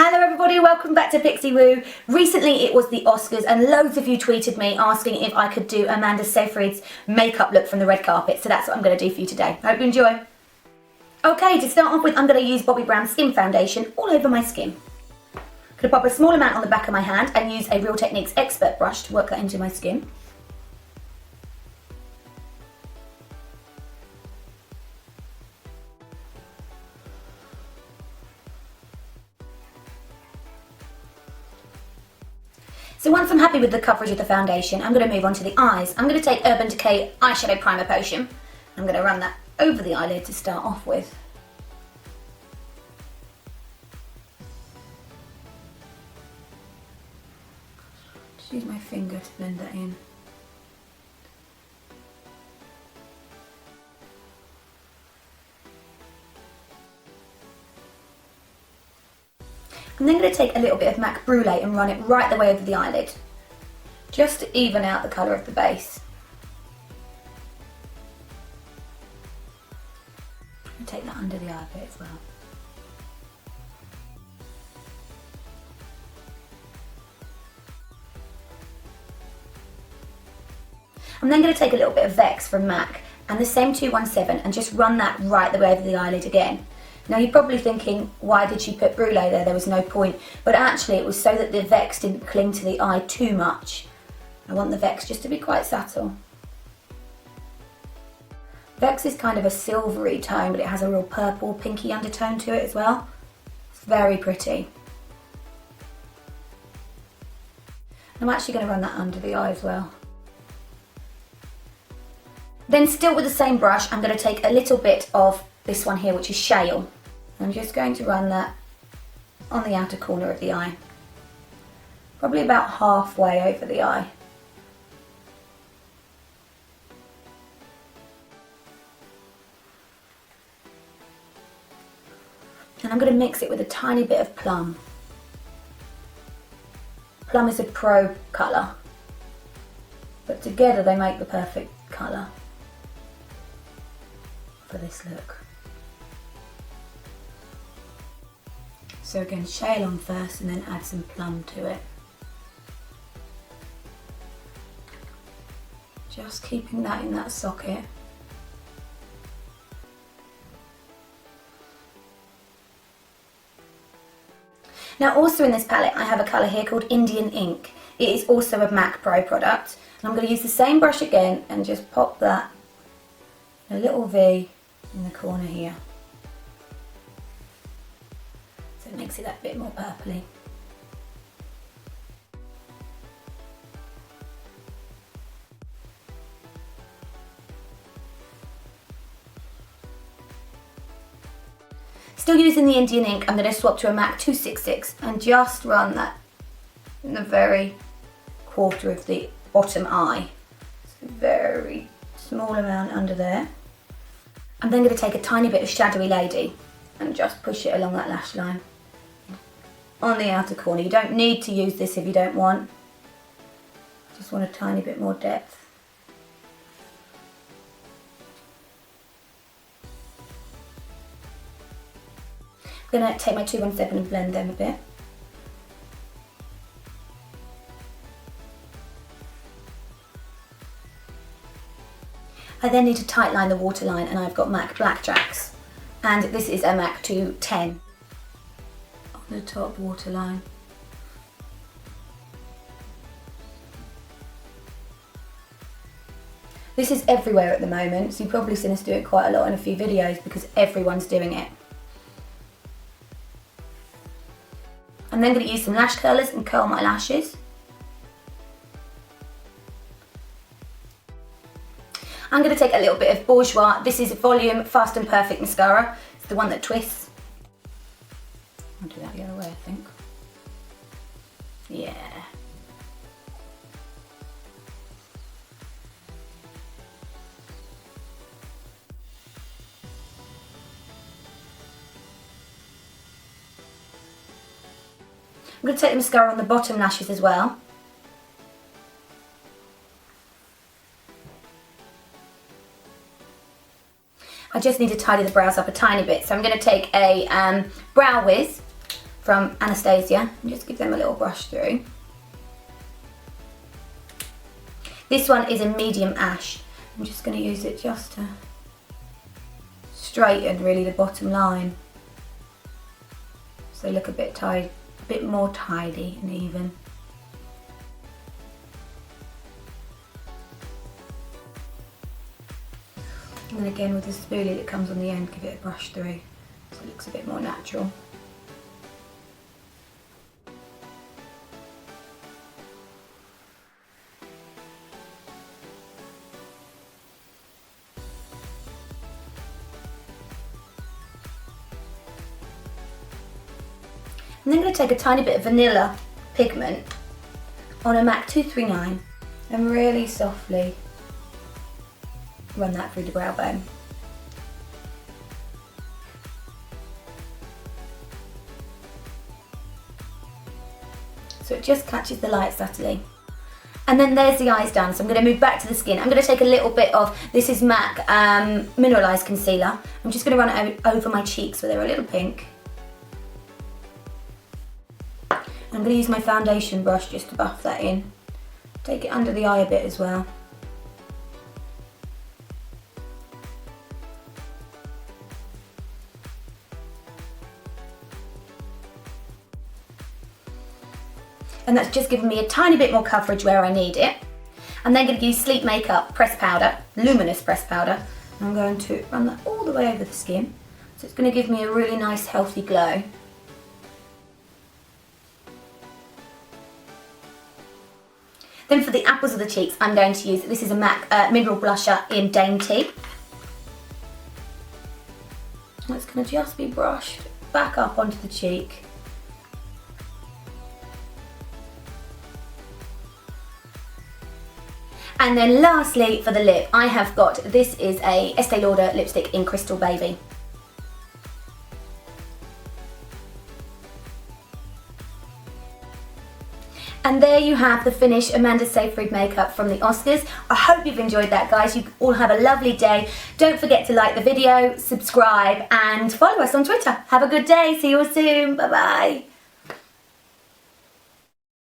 Hello everybody, welcome back to Pixie Woo. Recently it was the Oscars and loads of you tweeted me asking if I could do Amanda Seyfried's makeup look from the red carpet, so that's what I'm going to do for you today. I hope you enjoy. Okay, to start off with, I'm going to use Bobbi Brown Skin Foundation all over my skin. I'm going to pop a small amount on the back of my hand and use a Real Techniques Expert brush to work that into my skin. So once I'm happy with the coverage of the foundation, I'm going to move on to the eyes. I'm going to take Urban Decay Eyeshadow Primer Potion. I'm going to run that over the eyelid to start off with. Just use my finger to blend that in. I'm then going to take a little bit of MAC Brulee and run it right the way over the eyelid, just to even out the colour of the base. And take that under the eye a bit as well. I'm then going to take a little bit of Vex from MAC and the same 217 and just run that right the way over the eyelid again. Now you're probably thinking, why did she put Brulee there? There was no point. But actually it was so that the Vex didn't cling to the eye too much. I want the Vex just to be quite subtle. Vex is kind of a silvery tone, but it has a real purple, pinky undertone to it as well. It's very pretty. I'm actually going to run that under the eye as well. Then still with the same brush, I'm going to take a little bit of this one here, which is Shale. I'm just going to run that on the outer corner of the eye, probably about halfway over the eye. And I'm going to mix it with a tiny bit of Plum. Plum is a pro colour, but together they make the perfect colour for this look. So again, Shale on first and then add some Plum to it. Just keeping that in that socket. Now also in this palette I have a colour here called Indian Ink. It is also a MAC Pro product. And I'm going to use the same brush again and just pop that in a little V in the corner here. So it makes it that bit more purpley. Still using the Indian Ink, I'm going to swap to a MAC 266 and just run that in the very quarter of the bottom eye. It's a very small amount under there. I'm then going to take a tiny bit of Shadowy Lady and just push it along that lash line on the outer corner. You don't need to use this if you don't want. Just want a tiny bit more depth. I'm going to take my 217 and blend them a bit. I then need to tightline the waterline and I've got MAC Black Tracks and this is a MAC 210 on the top waterline. This is everywhere at the moment, so you've probably seen us do it quite a lot in a few videos because everyone's doing it. I'm then going to use some lash curlers and curl my lashes. I'm going to take a little bit of Bourjois. This is Volume Fast and Perfect Mascara. It's the one that twists. I'll do that the other way, I think. Yeah. I'm going to take the mascara on the bottom lashes as well. I just need to tidy the brows up a tiny bit. So I'm going to take a Brow Wiz from Anastasia and just give them a little brush through. This one is a medium ash. I'm just going to use it just to straighten really the bottom line, so they look a bit more tidy and even. And then again with the spoolie that comes on the end, give it a brush through so it looks a bit more natural. And then I'm going to take a tiny bit of vanilla pigment on a MAC 239 and really softly run that through the brow bone. So it just catches the light subtly. And then there's the eyes done, so I'm going to move back to the skin. I'm going to take a little bit of, this is MAC Mineralized Concealer. I'm just going to run it over my cheeks where they're a little pink. I'm going to use my foundation brush just to buff that in. Take it under the eye a bit as well. And that's just giving me a tiny bit more coverage where I need it. I'm then going to use Sleep Makeup pressed powder, luminous pressed powder. I'm going to run that all the way over the skin. So it's going to give me a really nice healthy glow. Then for the apples of the cheeks, I'm going to use, this is a MAC Mineral Blusher in Dainty. And it's going to just be brushed back up onto the cheek. And then lastly for the lip, I have got, this is a Estee Lauder lipstick in Crystal Baby. And there you have the finished Amanda Seyfried makeup from the Oscars. I hope you've enjoyed that, guys. You all have a lovely day. Don't forget to like the video, subscribe and follow us on Twitter. Have a good day. See you all soon. Bye bye.